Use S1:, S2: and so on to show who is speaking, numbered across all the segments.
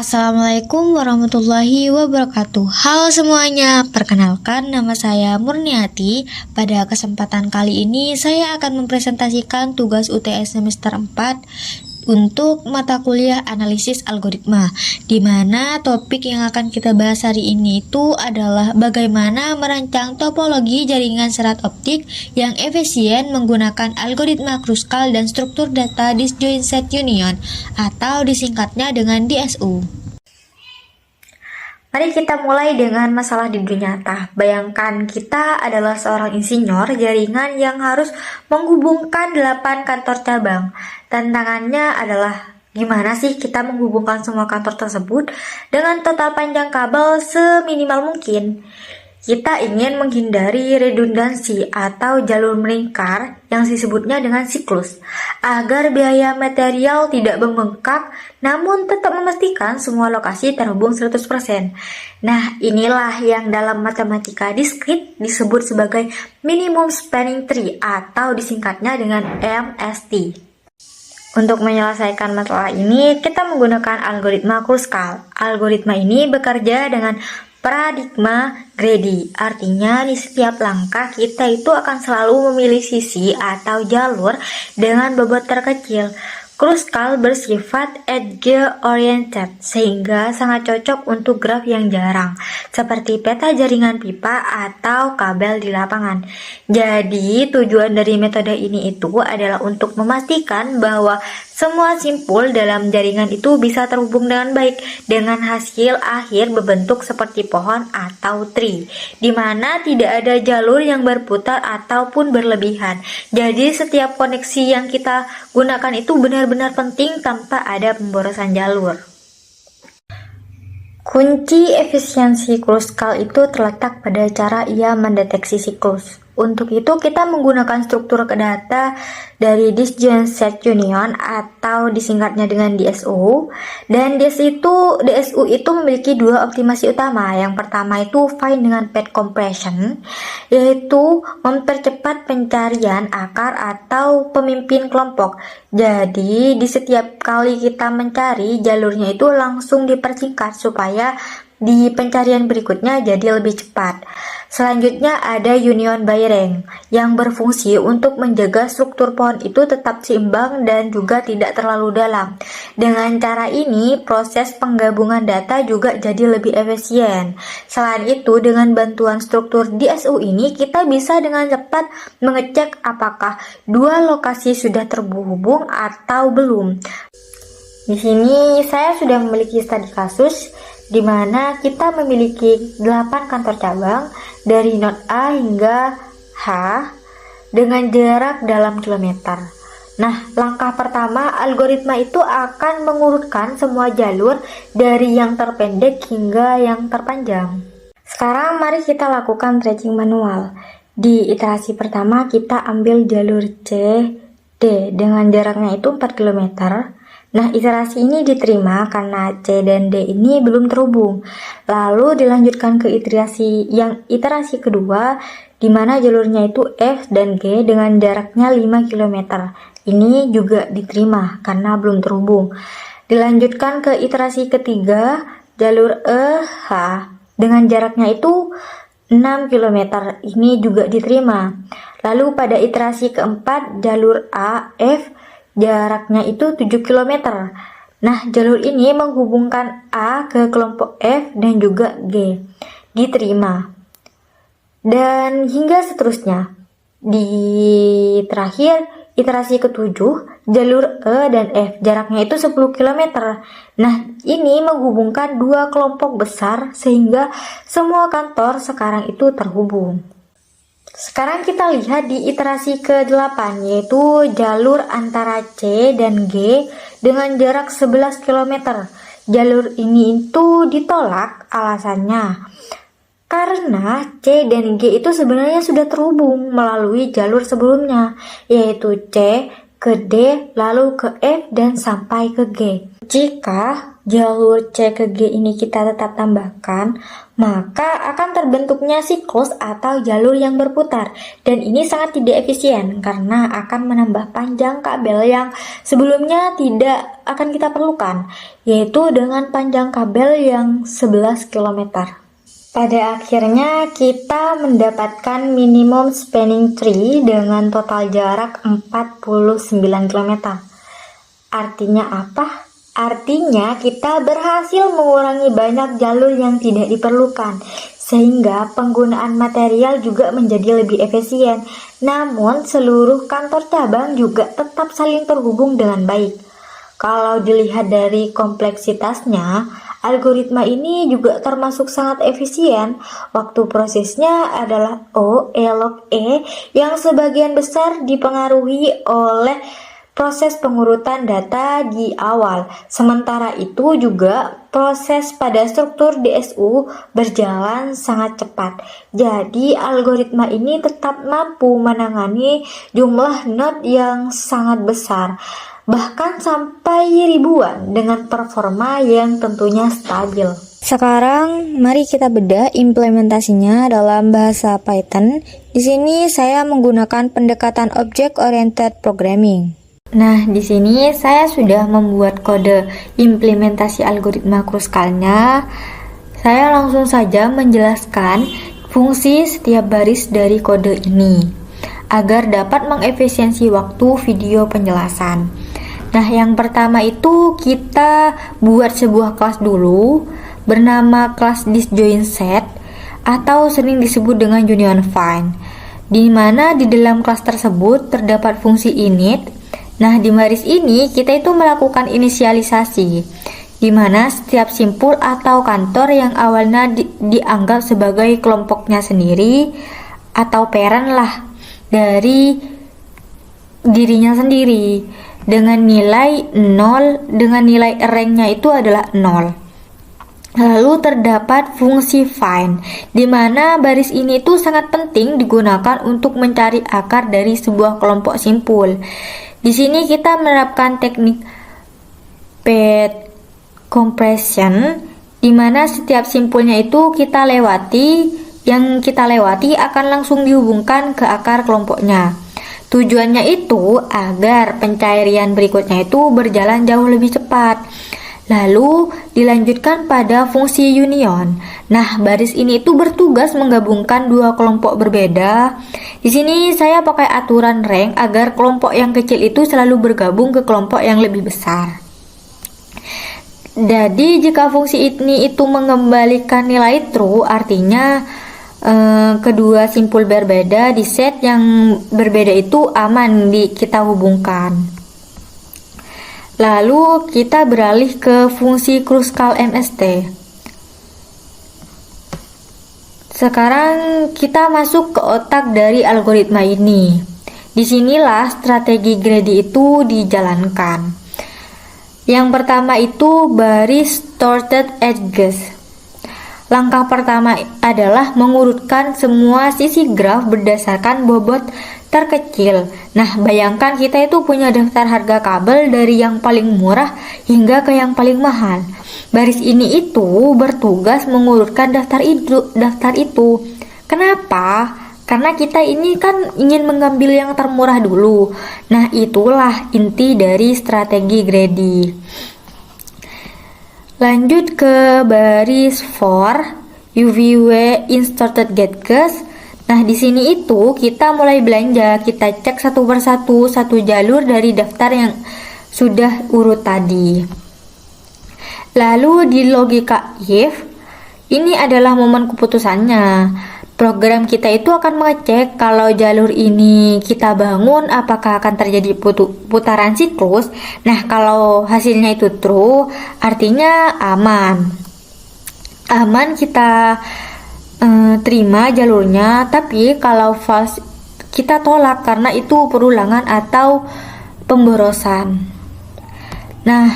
S1: Assalamualaikum warahmatullahi wabarakatuh. Halo semuanya, perkenalkan nama saya Murniati. Pada kesempatan kali ini saya akan mempresentasikan tugas UTS semester 4 untuk mata kuliah analisis algoritma, di mana topik yang akan kita bahas hari ini itu adalah bagaimana merancang topologi jaringan serat optik yang efisien menggunakan algoritma Kruskal dan struktur data disjoint set union atau disingkatnya dengan DSU. Mari kita mulai dengan masalah di dunia nyata. Bayangkan kita adalah seorang insinyur jaringan yang harus menghubungkan 8 kantor cabang. Tantangannya adalah gimana sih kita menghubungkan semua kantor tersebut dengan total panjang kabel seminimal mungkin. Kita ingin menghindari redundansi atau jalur melingkar yang disebutnya dengan siklus, agar biaya material tidak membengkak namun tetap memastikan semua lokasi terhubung 100%. Nah, inilah yang dalam matematika diskrit disebut sebagai minimum spanning tree atau disingkatnya dengan MST. Untuk menyelesaikan masalah ini, kita menggunakan algoritma Kruskal. Algoritma ini bekerja dengan paradigma greedy, artinya di setiap langkah kita itu akan selalu memilih sisi atau jalur dengan bobot terkecil. Kruskal bersifat edge-oriented sehingga sangat cocok untuk graf yang jarang, seperti peta jaringan pipa atau kabel di lapangan. Jadi, tujuan dari metode ini itu adalah untuk memastikan bahwa semua simpul dalam jaringan itu bisa terhubung dengan baik dengan hasil akhir berbentuk seperti pohon atau tree, di mana tidak ada jalur yang berputar ataupun berlebihan. Jadi, setiap koneksi yang kita gunakan itu benar-benar penting tanpa ada pemborosan jalur. Kunci efisiensi Kruskal itu terletak pada cara ia mendeteksi siklus. Untuk itu kita menggunakan struktur data dari disjoint set union atau disingkatnya dengan DSU. Dan DSU itu memiliki dua optimasi utama. Yang pertama itu find dengan path compression, yaitu mempercepat pencarian akar atau pemimpin kelompok. Jadi di setiap kali kita mencari, jalurnya itu langsung dipersingkat supaya di pencarian berikutnya jadi lebih cepat. Selanjutnya ada union by rank yang berfungsi untuk menjaga struktur pohon itu tetap seimbang dan juga tidak terlalu dalam. Dengan cara ini, proses penggabungan data juga jadi lebih efisien. Selain itu, dengan bantuan struktur DSU ini, kita bisa dengan cepat mengecek apakah dua lokasi sudah terhubung atau belum. Di sini saya sudah memiliki studi kasus di mana kita memiliki 8 kantor cabang dari node A hingga H dengan jarak dalam kilometer. Nah, langkah pertama, algoritma itu akan mengurutkan semua jalur dari yang terpendek hingga yang terpanjang. Sekarang mari kita lakukan tracing manual. Di iterasi pertama kita ambil jalur C, D dengan jaraknya itu 4 km. Nah, iterasi ini diterima karena C dan D ini belum terhubung. Lalu dilanjutkan ke iterasi kedua, di mana jalurnya itu F dan G dengan jaraknya 5 km. Ini juga diterima karena belum terhubung. Dilanjutkan ke iterasi ketiga, jalur E, H dengan jaraknya itu 6 km. Ini juga diterima. Lalu pada iterasi keempat, jalur A, F jaraknya itu 7 km. Nah, jalur ini menghubungkan A ke kelompok F dan juga G. Diterima. Dan hingga seterusnya. Di terakhir, iterasi ketujuh, jalur E dan F jaraknya itu 10 km. Nah, ini menghubungkan dua kelompok besar sehingga semua kantor sekarang itu terhubung. Sekarang kita lihat di iterasi ke-8, yaitu jalur antara C dan G dengan jarak 11 km. Jalur ini itu ditolak, alasannya karena C dan G itu sebenarnya sudah terhubung melalui jalur sebelumnya, yaitu C ke D, lalu ke F dan sampai ke G. Jika jalur C ke G ini kita tetap tambahkan, maka akan terbentuknya siklus atau jalur yang berputar. Dan ini sangat tidak efisien karena akan menambah panjang kabel yang sebelumnya tidak akan kita perlukan, yaitu dengan panjang kabel yang 11 km. Pada akhirnya kita mendapatkan minimum spanning tree dengan total jarak 49 km. Artinya apa? Artinya kita berhasil mengurangi banyak jalur yang tidak diperlukan, sehingga penggunaan material juga menjadi lebih efisien. Namun seluruh kantor cabang juga tetap saling terhubung dengan baik. Kalau dilihat dari kompleksitasnya, algoritma ini juga termasuk sangat efisien. Waktu prosesnya adalah O, E log E, yang sebagian besar dipengaruhi oleh proses pengurutan data di awal. Sementara itu juga proses pada struktur DSU berjalan sangat cepat. Jadi algoritma ini tetap mampu menangani jumlah node yang sangat besar, bahkan sampai ribuan dengan performa yang tentunya stabil. Sekarang mari kita bedah implementasinya dalam bahasa Python. Di sini saya menggunakan pendekatan Object Oriented Programming. Nah, di sini saya sudah membuat kode implementasi algoritma Kruskalnya. Saya langsung saja menjelaskan fungsi setiap baris dari kode ini agar dapat mengefisiensi waktu video penjelasan. Nah, yang pertama itu kita buat sebuah kelas dulu bernama kelas disjoinSet atau sering disebut dengan union find, di mana di dalam kelas tersebut terdapat fungsi init. Nah, di baris ini kita itu melakukan inisialisasi, di mana setiap simpul atau kantor yang awalnya dianggap sebagai kelompoknya sendiri atau parent lah dari dirinya sendiri dengan nilai 0, dengan nilai array-nya itu adalah 0. Lalu terdapat fungsi find, di mana baris ini tuh sangat penting digunakan untuk mencari akar dari sebuah kelompok simpul. Di sini kita menerapkan teknik path compression, di mana setiap simpulnya itu yang kita lewati akan langsung dihubungkan ke akar kelompoknya. Tujuannya itu agar pencarian berikutnya itu berjalan jauh lebih cepat. Lalu dilanjutkan pada fungsi union. Nah, baris ini itu bertugas menggabungkan dua kelompok berbeda. Di sini saya pakai aturan rank agar kelompok yang kecil itu selalu bergabung ke kelompok yang lebih besar. Jadi jika fungsi ini itu mengembalikan nilai true, artinya kedua simpul berbeda di set yang berbeda itu aman kita hubungkan. Lalu kita beralih ke fungsi Kruskal MST. Sekarang kita masuk ke otak dari algoritma ini. Disinilah strategi greedy itu dijalankan. Yang pertama itu baris sorted edges. Langkah pertama adalah mengurutkan semua sisi graf berdasarkan bobot terkecil. Nah, bayangkan kita itu punya daftar harga kabel dari yang paling murah hingga ke yang paling mahal. Baris ini itu bertugas mengurutkan daftar itu. Kenapa? Karena kita ini kan ingin mengambil yang termurah dulu. Nah, itulah inti dari strategi greedy. Lanjut ke baris for UVW inserted getCache. Nah, di sini itu kita mulai belanja, kita cek satu persatu satu jalur dari daftar yang sudah urut tadi. Lalu di logika if, ini adalah momen keputusannya. Program kita itu akan mengecek kalau jalur ini kita bangun apakah akan terjadi putaran siklus. Nah, kalau hasilnya itu true, artinya aman. Aman kita terima jalurnya, tapi kalau false kita tolak karena itu perulangan atau pemborosan. Nah,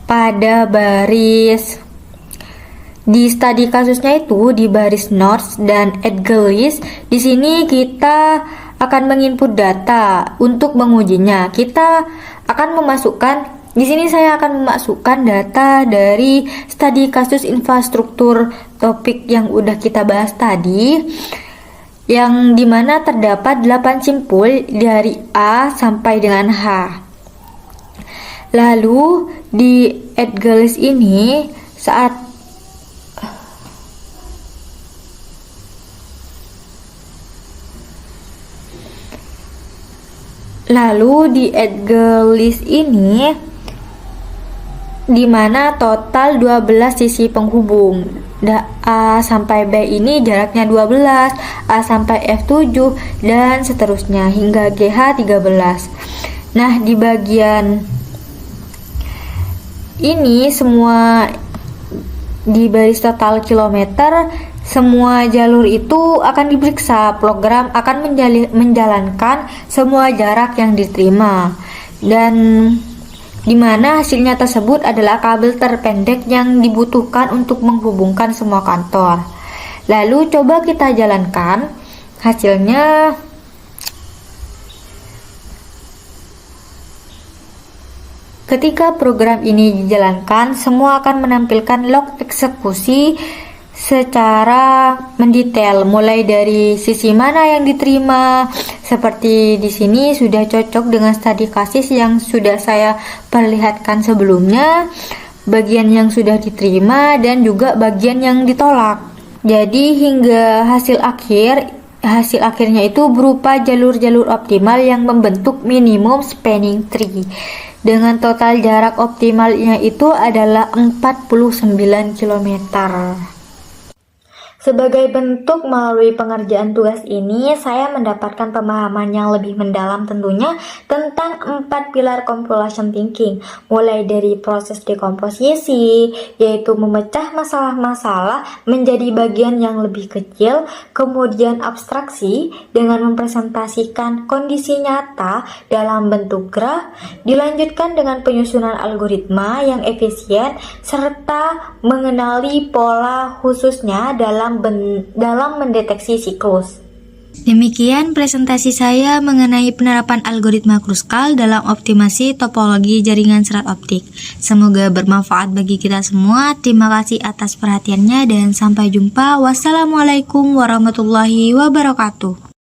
S1: pada baris di studi kasusnya itu di baris nodes dan edge list, di sini kita akan menginput data untuk mengujinya. Kita akan memasukkan Di sini saya akan memasukkan data dari studi kasus infrastruktur topik yang udah kita bahas tadi, yang dimana terdapat 8 simpul dari A sampai dengan H. Lalu di Edgelis ini di mana total 12 sisi penghubung. A sampai B ini jaraknya 12, A sampai F 7, dan seterusnya hingga GH 13. Nah, di bagian ini semua di baris total kilometer, semua jalur itu akan diperiksa. Program akan menjalankan semua jarak yang diterima, dan di mana hasilnya tersebut adalah kabel terpendek yang dibutuhkan untuk menghubungkan semua kantor. Lalu coba kita jalankan hasilnya. Ketika program ini dijalankan, semua akan menampilkan log eksekusi secara mendetail, mulai dari sisi mana yang diterima. Seperti di sini sudah cocok dengan studi kasus yang sudah saya perlihatkan sebelumnya, bagian yang sudah diterima dan juga bagian yang ditolak. Jadi hingga hasil akhirnya itu berupa jalur-jalur optimal yang membentuk minimum spanning tree dengan total jarak optimalnya itu adalah 49 km. Sebagai bentuk melalui pengerjaan tugas ini, saya mendapatkan pemahaman yang lebih mendalam tentunya tentang 4 pilar compilation thinking, mulai dari proses dekomposisi, yaitu memecah masalah-masalah menjadi bagian yang lebih kecil, kemudian abstraksi dengan mempresentasikan kondisi nyata dalam bentuk graf, dilanjutkan dengan penyusunan algoritma yang efisien, serta mengenali pola khususnya dalam mendeteksi siklus. Demikian presentasi saya mengenai penerapan algoritma Kruskal dalam optimasi topologi jaringan serat optik. Semoga bermanfaat bagi kita semua. Terima kasih atas perhatiannya dan sampai jumpa. Wassalamualaikum warahmatullahi wabarakatuh.